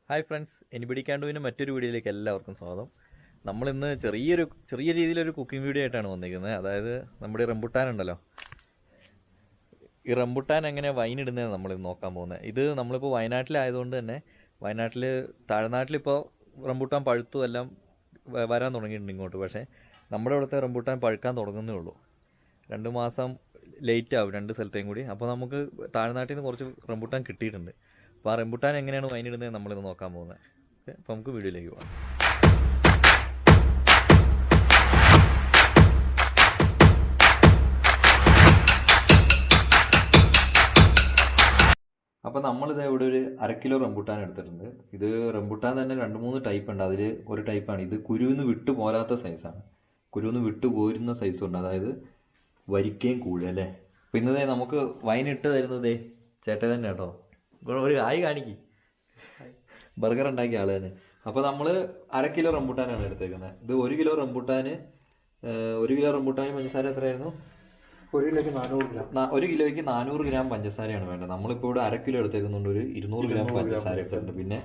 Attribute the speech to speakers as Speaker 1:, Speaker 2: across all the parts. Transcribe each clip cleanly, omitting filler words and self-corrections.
Speaker 1: Hi friends, anybody can ഡൂവിൻ്റെ മറ്റൊരു വീഡിയോയിലേക്ക് എല്ലാവർക്കും സ്വാഗതം. നമ്മളിന്ന് ചെറിയ രീതിയിലൊരു കുക്കിംഗ് വീഡിയോ ആയിട്ടാണ് വന്നിരിക്കുന്നത്. അതായത് നമ്മുടെ ഈ റംബുട്ടാൻ ഉണ്ടല്ലോ, ഈ റംബുട്ടാൻ എങ്ങനെ വൈൻ ഇടുന്നതെന്ന് നമ്മളിന്ന് നോക്കാൻ പോകുന്നത്. ഇത് നമ്മളിപ്പോൾ വയനാട്ടിലായതുകൊണ്ട് തന്നെ വയനാട്ടിൽ താഴ്നാട്ടിലിപ്പോൾ റംബുട്ടാൻ പഴുത്തും എല്ലാം വരാൻ തുടങ്ങിയിട്ടുണ്ട് ഇങ്ങോട്ട്. പക്ഷേ നമ്മുടെ ഇവിടുത്തെ റംബുട്ടാൻ പഴുക്കാൻ തുടങ്ങുന്നേ ഉള്ളൂ. 2 മാസം ലേറ്റ് ആവും 2 സ്ഥലത്തേയും കൂടി. അപ്പോൾ നമുക്ക് താഴ്നാട്ടിൽ നിന്ന് കുറച്ച് റംബുട്ടാൻ കിട്ടിയിട്ടുണ്ട്. അപ്പോൾ ആ റംബുട്ടാൻ എങ്ങനെയാണ് വൈനിടുന്നത് നമ്മളിത് നോക്കാൻ പോകുന്നത്. ഓക്കെ, അപ്പോൾ നമുക്ക് വീഡിയോയിലേക്ക് പോകാം. അപ്പോൾ നമ്മളിത് ഇവിടെ ഒരു 1/2 കിലോ റംബുട്ടാൻ എടുത്തിട്ടുണ്ട്. ഇത് റംബുട്ടാൻ തന്നെ 2-3 ടൈപ്പ് ഉണ്ട്. അതിൽ ഒരു ടൈപ്പാണ് ഇത്. കുരുവിന്ന് വിട്ടു പോരാത്ത സൈസാണ്. കുരുവിന്ന് വിട്ടു പോരുന്ന സൈസുണ്ട്. അതായത് വരിക്കയും കൂടുതൽ അല്ലേ. അപ്പോൾ ഇന്നതേ നമുക്ക് വൈനിട്ട് തരുന്നതേ ചേട്ടൻ തന്നെ കേട്ടോ. ഒരു ആയി കാണിക്ക്, ബർഗർ ഉണ്ടാക്കിയ ആൾ തന്നെ. അപ്പോൾ നമ്മൾ 1/2 കിലോ റംബുട്ടാനാണ് എടുത്തേക്കുന്നത്. ഇത് 1 കിലോ റംബുട്ടാന് 1 കിലോ റംബുട്ടാന് പഞ്ചസാര എത്രയായിരുന്നു?
Speaker 2: 1 കിലോയ്ക്ക് 400 ഗ്രാം.
Speaker 1: 1 കിലോയ്ക്ക് 400 ഗ്രാം പഞ്ചസാരയാണ് വേണ്ടത്. നമ്മളിപ്പോൾ ഇവിടെ 1/2 കിലോ എടുത്തേക്കുന്നുണ്ട്. ഒരു 200 ഗ്രാം പഞ്ചസാര എടുത്തിട്ടുണ്ട്. പിന്നെ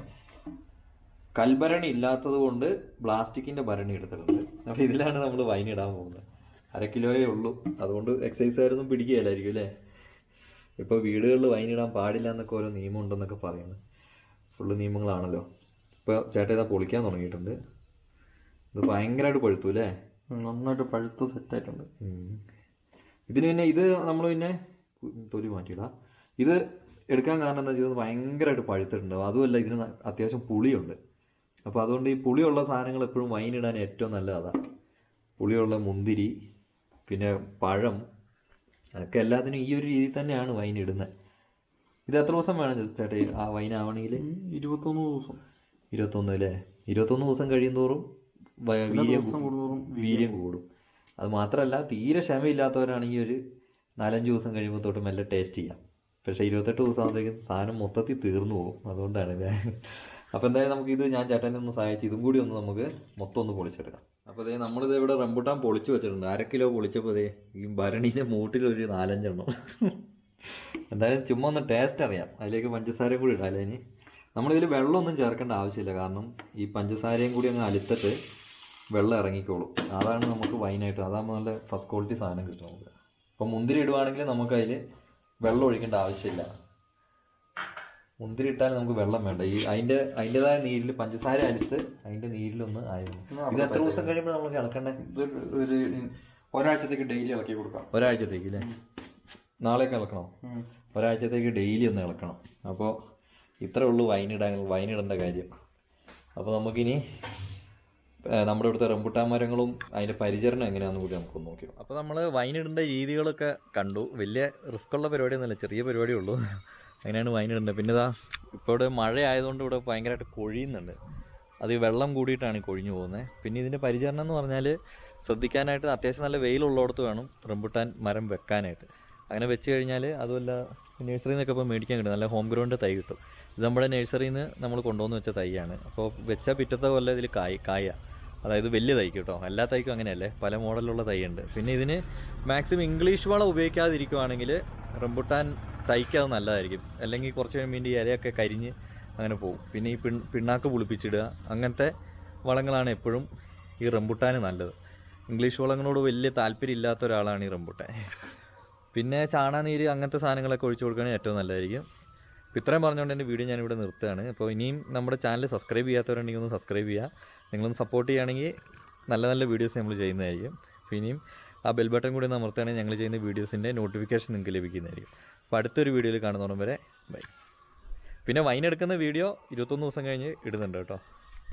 Speaker 1: കൽഭരണി ഇല്ലാത്തത് കൊണ്ട് പ്ലാസ്റ്റിക്കിൻ്റെ ഭരണി എടുത്തിട്ടുണ്ട്. അപ്പോൾ ഇതിലാണ് നമ്മൾ വൈൻ ഇടാൻ പോകുന്നത്. 1/2 കിലോയേ ഉള്ളൂ. അതുകൊണ്ട് എക്സസൈസുകാരൊന്നും പിടിക്കുകയില്ലായിരിക്കും അല്ലേ. ഇപ്പോൾ വീടുകളിൽ വൈനിടാൻ പാടില്ല എന്നൊക്കെ ഓരോ നിയമം ഉണ്ടെന്നൊക്കെ പറയുന്നത്. ഫുള്ള് നിയമങ്ങളാണല്ലോ. ഇപ്പോൾ ചേട്ടൻ ഇതാ പൊളിക്കാൻ തുടങ്ങിയിട്ടുണ്ട്. ഇത് ഭയങ്കരമായിട്ട് പഴുത്തു അല്ലേ.
Speaker 2: നന്നായിട്ട് പഴുത്ത് സെറ്റായിട്ടുണ്ട്.
Speaker 1: ഇതിന് പിന്നെ ഇത് നമ്മൾ പിന്നെ തൊലി മാറ്റിയിടാം. ഇത് എടുക്കാൻ കാരണം എന്താ വെച്ചാൽ ഭയങ്കരമായിട്ട് പഴുത്തിട്ടുണ്ടാവും. അതുമല്ല, ഇതിന് അത്യാവശ്യം പുളിയുണ്ട്. അപ്പോൾ അതുകൊണ്ട് ഈ പുളിയുള്ള സാധനങ്ങൾ എപ്പോഴും വൈനിടാൻ ഏറ്റവും നല്ലത് അതാണ്. പുളിയുള്ള മുന്തിരി, പിന്നെ പഴം, അതൊക്കെ എല്ലാത്തിനും ഈ ഒരു രീതിയിൽ തന്നെയാണ് വൈൻ ഇടുന്നത്. ഇത് എത്ര ദിവസം വേണം ചേട്ടാ ആ വൈൻ ആവണമെങ്കിൽ?
Speaker 2: 21 ദിവസം.
Speaker 1: 21 അല്ലേ. 21 ദിവസം കഴിയും തോറും വീര്യം കൂടും. അത് മാത്രമല്ല, തീരെ ക്ഷമയില്ലാത്തവരാണെങ്കിൽ ഒരു 4-5 ദിവസം കഴിയുമ്പോൾ തൊട്ട് മെല്ലെ ടേസ്റ്റ് ചെയ്യാം. പക്ഷേ 28 ദിവസം ആകുമ്പോഴത്തേക്കും സാധനം മൊത്തത്തിൽ തീർന്നു പോകും. അതുകൊണ്ടാണ് ഇത്. അപ്പോൾ എന്തായാലും നമുക്കിത് ഞാൻ ചേട്ടനെ ഒന്ന് സഹായിച്ച് ഇതും കൂടി ഒന്ന് നമുക്ക് മൊത്തം ഒന്ന് പൊളിച്ചെടുക്കാം. അപ്പോൾ അതേ നമ്മളിത് ഇവിടെ റംബുട്ടാൻ പൊളിച്ച് വെച്ചിട്ടുണ്ട്. 1/2 കിലോ പൊളിച്ചപ്പോൾ അതേ ഈ ഭരണീൻ്റെ മൂട്ടിലൊരു 4-5 എണ്ണം. എന്തായാലും ചുമ്മാ ഒന്ന് ടേസ്റ്റ് അറിയാം. അതിലേക്ക് പഞ്ചസാരയും കൂടി ഇടാം. ഇനി നമ്മളിതിൽ വെള്ളമൊന്നും ചേർക്കേണ്ട ആവശ്യമില്ല. കാരണം ഈ പഞ്ചസാരയും കൂടി അങ്ങ് അലുത്തിട്ട് വെള്ളം ഇറങ്ങിക്കോളും. അതാണ് നമുക്ക് വൈനായിട്ട്. അതാകുമ്പോൾ നല്ല ഫസ്റ്റ് ക്വാളിറ്റി സാധനം കിട്ടും നമുക്ക്. അപ്പോൾ മുന്തിരി ഇടുവാണെങ്കിൽ നമുക്ക് അതിൽ വെള്ളം ഒഴിക്കേണ്ട ആവശ്യമില്ല. മുന്തിരി ഇട്ടാൽ നമുക്ക് വെള്ളം വേണ്ട. ഈ അതിൻ്റെതായ നീരിൽ പഞ്ചസാര അലുത്ത് അതിൻ്റെ നീരിലൊന്ന് ആയിരുന്നു. ഇത് എത്ര ദിവസം കഴിയുമ്പോൾ നമുക്ക് ഇളക്കണ്ടേ?
Speaker 2: ഒരു ഒരാഴ്ചത്തേക്ക് ഡെയിലി ഇളക്കി കൊടുക്കാം.
Speaker 1: ഒരാഴ്ചത്തേക്ക് അല്ലേ. നാളേക്ക് ഇളക്കണോ? ഒരാഴ്ചത്തേക്ക് ഡെയിലി ഒന്ന് ഇളക്കണം. അപ്പോൾ ഇത്രേ ഉള്ളൂ വൈനിടേണ്ട കാര്യം. അപ്പോൾ നമുക്കിനി നമ്മുടെ ഇവിടുത്തെ റംബുട്ടാൻ മരങ്ങളും അതിൻ്റെ പരിചരണം എങ്ങനെയാണെന്ന് കൂടി നമുക്കൊന്ന് നോക്കിയോ. അപ്പോൾ നമ്മൾ വൈനിടേണ്ട രീതികളൊക്കെ കണ്ടു. വലിയ റിസ്ക്കുള്ള പരിപാടിയൊന്നുമല്ല, ചെറിയ പരിപാടിയേ ഉള്ളൂ. അങ്ങനെയാണ് വൈനിടേണ്ടത്. പിന്നെ ഇതാ ഇപ്പോൾ ഇവിടെ മഴ ആയതുകൊണ്ട് ഇവിടെ ഭയങ്കരമായിട്ട് കൊഴിയുന്നുണ്ട്. അത് വെള്ളം കൂടിയിട്ടാണ് ഈ കൊഴിഞ്ഞു പോകുന്നത്. പിന്നെ ഇതിൻ്റെ പരിചരണം എന്ന് പറഞ്ഞാൽ ശ്രദ്ധിക്കാനായിട്ട് അത്യാവശ്യം നല്ല വെയിലുള്ളിടത്ത് വേണം റംബുട്ടാൻ മരം വെക്കാനായിട്ട്. അങ്ങനെ വെച്ച് കഴിഞ്ഞാൽ അതുമല്ല, നഴ്സറിയിൽ നിന്നൊക്കെ ഇപ്പോൾ മേടിക്കാൻ കിട്ടും. നല്ല ഹോം ഗ്രൗണ്ട് തൈ കിട്ടും. ഇത് നമ്മുടെ നഴ്സറിയിൽ നിന്ന് നമ്മൾ കൊണ്ടുവന്ന് വെച്ച തൈയാണ്. അപ്പോൾ വെച്ച പിറ്റത്തെ കൊല്ലം ഇതിൽ കായ, അതായത് വലിയ തൈക്ക് കേട്ടോ. എല്ലാ തൈക്കും അങ്ങനെയല്ലേ, പല മോഡലുള്ള തൈയുണ്ട്. പിന്നെ ഇതിന് മാക്സിമം ഇംഗ്ലീഷ് വളം ഉപയോഗിക്കാതിരിക്കുവാണെങ്കിൽ റംബുട്ടാൻ തൈക്ക് അത് നല്ലതായിരിക്കും. അല്ലെങ്കിൽ കുറച്ച് കഴിയുമ്പോൾ ഇതിൻ്റെ ഇലയൊക്കെ കരിഞ്ഞ് അങ്ങനെ പോകും. പിന്നെ ഈ പിണ്ണാക്ക് പുളിപ്പിച്ചിടുക, അങ്ങനത്തെ വളങ്ങളാണ് എപ്പോഴും ഈ റംബുട്ടാന് നല്ലത്. ഇംഗ്ലീഷ് വളങ്ങളോട് വലിയ താല്പര്യം ഇല്ലാത്ത ഒരാളാണ് ഈ റംബുട്ടാൻ. പിന്നെ ചാണാനീര് അങ്ങനത്തെ സാധനങ്ങളൊക്കെ ഒഴിച്ചു കൊടുക്കുകയാണെങ്കിൽ ഏറ്റവും നല്ലതായിരിക്കും. അപ്പോൾ ഇത്രയും പറഞ്ഞുകൊണ്ട് എൻ്റെ വീഡിയോ ഞാനിവിടെ നിർത്തുകയാണ്. അപ്പോൾ ഇനിയും നമ്മുടെ ചാനൽ സബ്സ്ക്രൈബ് ചെയ്യാത്തവരുണ്ടെങ്കിൽ ഒന്ന് സബ്സ്ക്രൈബ് ചെയ്യുക. നിങ്ങളൊന്ന് സപ്പോർട്ട് ചെയ്യുകയാണെങ്കിൽ നല്ല നല്ല വീഡിയോസ് നമ്മൾ ചെയ്യുന്നതായിരിക്കും. അപ്പോൾ ഇനിയും ആ ബെൽ ബട്ടൺ കൂടി ഒന്ന് അമർത്തുകയാണെങ്കിൽ ഞങ്ങൾ ചെയ്യുന്ന വീഡിയോസിൻ്റെ നോട്ടിഫിക്കേഷൻ നിങ്ങൾക്ക് ലഭിക്കുന്നതായിരിക്കും. അപ്പോൾ അടുത്തൊരു വീഡിയോയിൽ കാണുന്നോളം വരെ ബൈ. പിന്നെ വൈൻ എടുക്കുന്ന വീഡിയോ 21 ദിവസം കഴിഞ്ഞ് ഇടുന്നുണ്ട് കേട്ടോ.